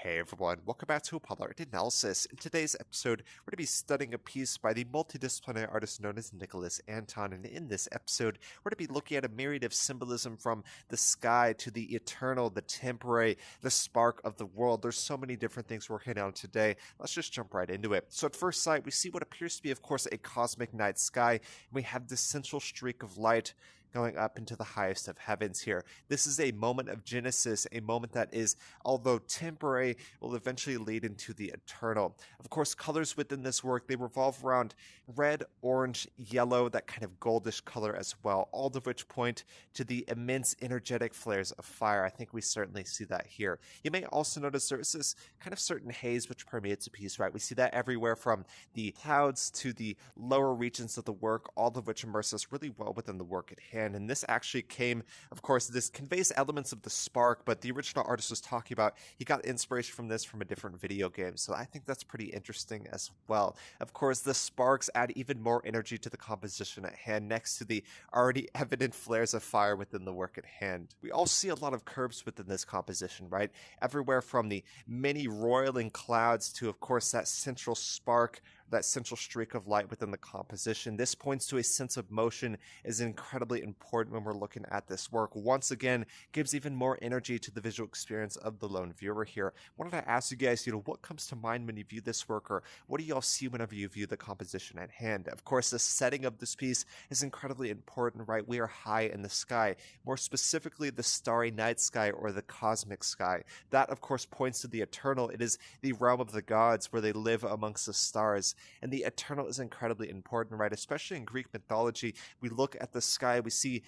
Hey everyone, welcome back to Apollo Art Analysis. In today's episode, we're going to be studying a piece by the multidisciplinary artist known as Nicolas Anton, and in this episode, we're going to be looking at a myriad of symbolism from the sky to the eternal, the temporary, the spark of the world. There's so many different things we're hitting on today. Let's just jump right into it. So at first sight, we see what appears to be, of course, a cosmic night sky, and we have this central streak of light going up into the highest of heavens here. This is a moment of Genesis, a moment that is, although temporary, will eventually lead into the eternal. Of course, colors within this work, they revolve around red, orange, yellow, that kind of goldish color as well, all of which point to the immense energetic flares of fire. I think we certainly see that here. You may also notice there is this kind of certain haze which permeates a piece, right? We see that everywhere from the clouds to the lower regions of the work, all of which immerse us really well within the work at hand. And this actually came, of course, this conveys elements of the spark, but the original artist was talking about, he got inspiration from this from a different video game. So I think that's pretty interesting as well. Of course, the sparks add even more energy to the composition at hand next to the already evident flares of fire within the work at hand. We also see a lot of curves within this composition, right? Everywhere from the many roiling clouds to, of course, that central spark, that central streak of light within the composition. This points to a sense of motion is incredibly important when we're looking at this work. Once again, gives even more energy to the visual experience of the lone viewer here. I wanted to ask you guys, what comes to mind when you view this work, or what do y'all see whenever you view the composition at hand? Of course, the setting of this piece is incredibly important, right? We are high in the sky, more specifically the starry night sky or the cosmic sky. That, of course, points to the eternal. It is the realm of the gods where they live amongst the stars. And the eternal is incredibly important, right? Especially in Greek mythology, we look at the sky, we see,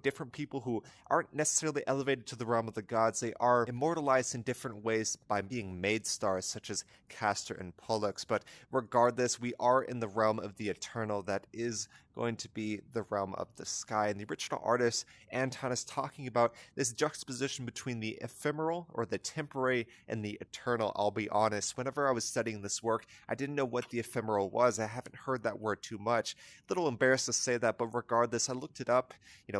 different people who aren't necessarily elevated to the realm of the gods. They are immortalized in different ways by being made stars, such as Castor and Pollux. But regardless, we are in the realm of the eternal that is going to be the realm of the sky. And the original artist, Anton, is talking about this juxtaposition between the ephemeral or the temporary and the eternal. I'll be honest, whenever I was studying this work, I didn't know what the ephemeral was. I haven't heard that word too much. A little embarrassed to say that, but regardless, I looked it up,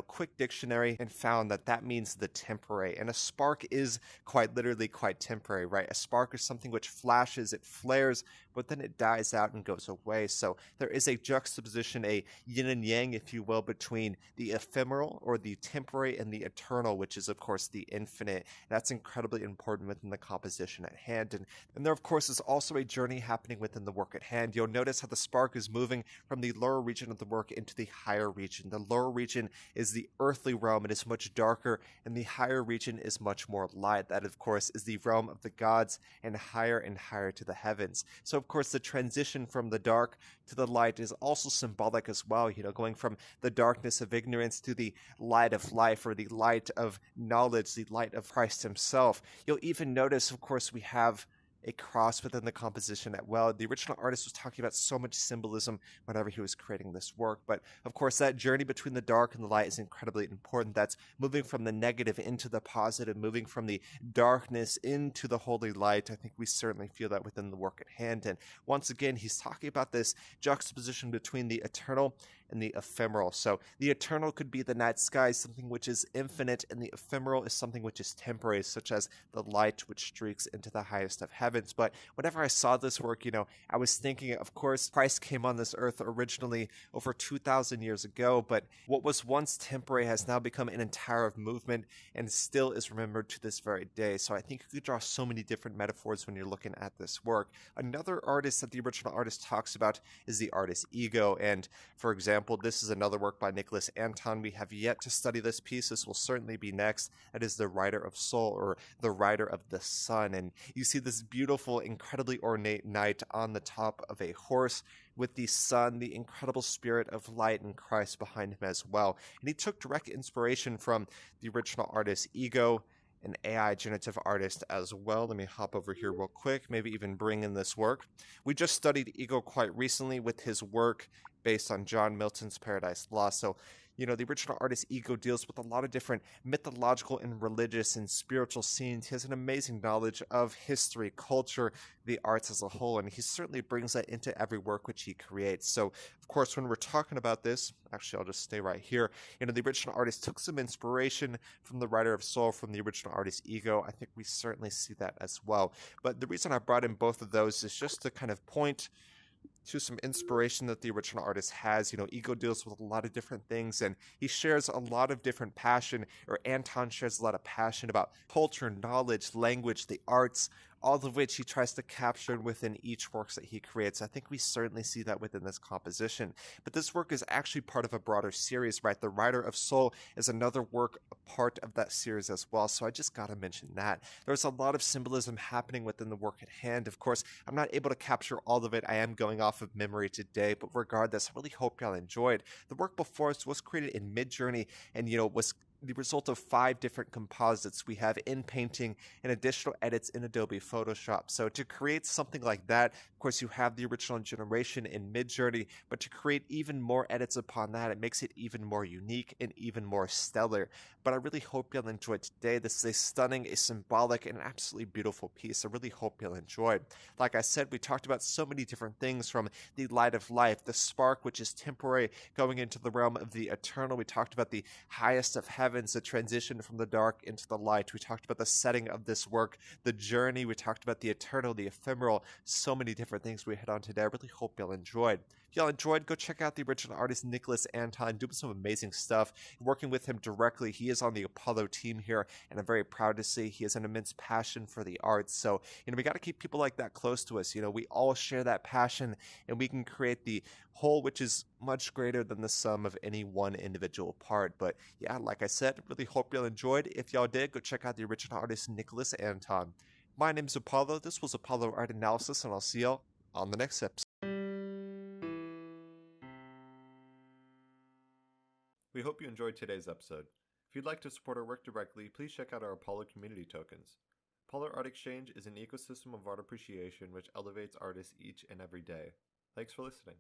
quick dictionary, and found that that means the temporary. And a spark is quite literally quite temporary, right? A spark is something which flashes, it flares, but then it dies out and goes away. So there is a juxtaposition, a yin and yang, if you will, between the ephemeral or the temporary and the eternal, which is, of course, the infinite. That's incredibly important within the composition at hand. And there, of course, is also a journey happening within the work at hand. You'll notice how the spark is moving from the lower region of the work into the higher region. The lower region is the earthly realm. It is much darker, and the higher region is much more light. That, of course, is the realm of the gods and higher to the heavens. So, of course, the transition from the dark to the light is also symbolic as well, going from the darkness of ignorance to the light of life, or the light of knowledge, the light of Christ himself. You'll even notice, of course, we have a cross within the composition as well. The original artist was talking about so much symbolism whenever he was creating this work. But of course, that journey between the dark and the light is incredibly important. That's moving from the negative into the positive, moving from the darkness into the holy light. I think we certainly feel that within the work at hand. And once again, he's talking about this juxtaposition between the eternal and the ephemeral. So the eternal could be the night sky, something which is infinite, and the ephemeral is something which is temporary, such as the light which streaks into the highest of heavens. But whenever I saw this work, I was thinking, of course, Christ came on this earth originally over 2,000 years ago, but what was once temporary has now become an entire movement and still is remembered to this very day. So I think you could draw so many different metaphors when you're looking at this work. Another artist that the original artist talks about is the artist ego. And for example, this is another work by Nicolas Anton. We have yet to study this piece. This will certainly be next. That is the Rider of Soul, or the Rider of the Sun. And you see this beautiful, incredibly ornate knight on the top of a horse with the sun, the incredible spirit of light and Christ behind him as well. And he took direct inspiration from the original artist Ego, an AI generative artist as well. Let me hop over here real quick, maybe even bring in this work. We just studied Ego quite recently with his work based on John Milton's Paradise Lost. So The original artist's ego deals with a lot of different mythological and religious and spiritual scenes. He has an amazing knowledge of history, culture, the arts as a whole, and he certainly brings that into every work which he creates. So, of course, when we're talking about this, actually, I'll just stay right here. The original artist took some inspiration from the writer of Soul, from the original artist's ego. I think we certainly see that as well. But the reason I brought in both of those is just to kind of point to some inspiration that the original artist has. Ego deals with a lot of different things, and he shares a lot of different passion, or Anton shares a lot of passion about culture, knowledge, language, the arts, all of which he tries to capture within each works that he creates. I think we certainly see that within this composition. But this work is actually part of a broader series, right? The Writer of Soul is another work, a part of that series as well, so I just got to mention that. There's a lot of symbolism happening within the work at hand. Of course, I'm not able to capture all of it. I am going off of memory today, but regardless, I really hope y'all enjoyed. The work before us was created in Midjourney and, was the result of 5 different composites. We have in painting and additional edits in Adobe Photoshop. So to create something like that, of course, you have the original generation in Midjourney, but to create even more edits upon that, it makes it even more unique and even more stellar. But I really hope you'll enjoy today. This is a stunning, a symbolic, and absolutely beautiful piece. I really hope you'll enjoy. Like I said, we talked about so many different things, from the light of life, the spark, which is temporary, going into the realm of the eternal. We talked about the highest of heavens, the transition from the dark into the light. We talked about the setting of this work, the journey. We talked about the eternal, the ephemeral, so many different things we hit on today. I really hope y'all enjoyed. If y'all enjoyed, go check out the original artist Nicolas Anton, doing some amazing stuff. Working with him directly, he is on the Apollo team here, and I'm very proud to see he has an immense passion for the arts. So, we got to keep people like that close to us. We all share that passion, and we can create the whole, which is much greater than the sum of any one individual part. But yeah, like I said, really hope y'all enjoyed. If y'all did, go check out the original artist Nicolas Anton. My name's Apollo. This was Apollo Art Analysis, and I'll see y'all on the next episode. We hope you enjoyed today's episode. If you'd like to support our work directly, please check out our Apollo community tokens. Apollo Art Exchange is an ecosystem of art appreciation which elevates artists each and every day. Thanks for listening.